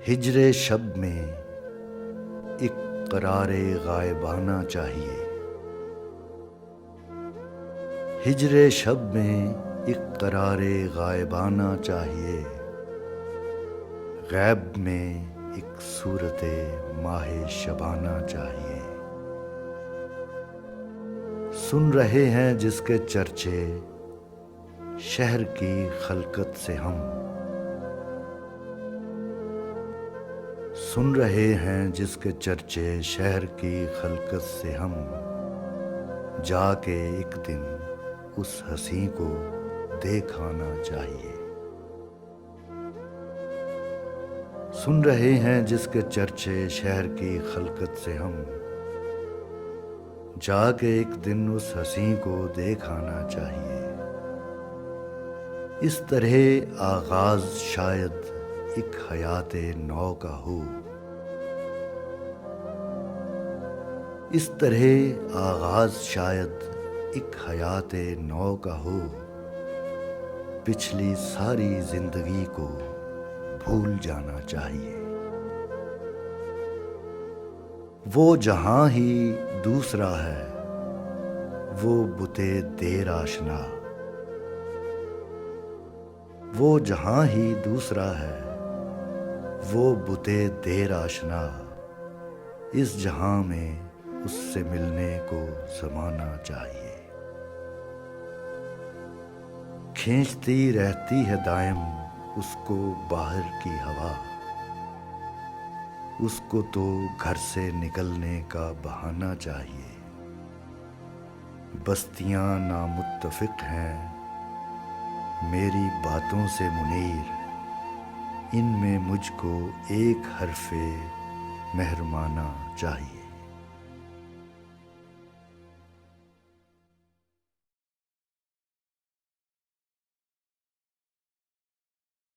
ہجر شب میں ایک قرار غائبانہ چاہیے، ہجر شب میں ایک قرار غائبانہ چاہیے، غیب میں ایک صورت ماہ شبانہ چاہیے۔ سن رہے ہیں جس کے چرچے شہر کی خلقت سے ہم، سن رہے ہیں جس کے چرچے شہر کی خلقت سے ہم، جا کے ایک دن اس ہنسی کو دیکھ آنا چاہیے۔ سن رہے ہیں جس کے چرچے شہر کی خلقت سے ہم، جا کے ایک دن اس ہنسی کو دیکھ آنا چاہیے۔ اس طرح آغاز شاید ایک حیات نو کا ہو، اس طرح آغاز شاید ایک حیات نو کا ہو، پچھلی ساری زندگی کو بھول جانا چاہیے۔ وہ جہاں ہی دوسرا ہے وہ بت دیر آشنا، وہ جہاں ہی دوسرا ہے وہ بت دیر آشنا، اس جہاں میں اس سے ملنے کو زمانہ چاہیے۔ کھینچتی رہتی ہے دائم اس کو باہر کی ہوا، اس کو تو گھر سے نکلنے کا بہانہ چاہیے۔ بستیاں نامتفق ہیں میری باتوں سے منیر، ان میں مجھ کو ایک حرف مہرمانہ چاہیے۔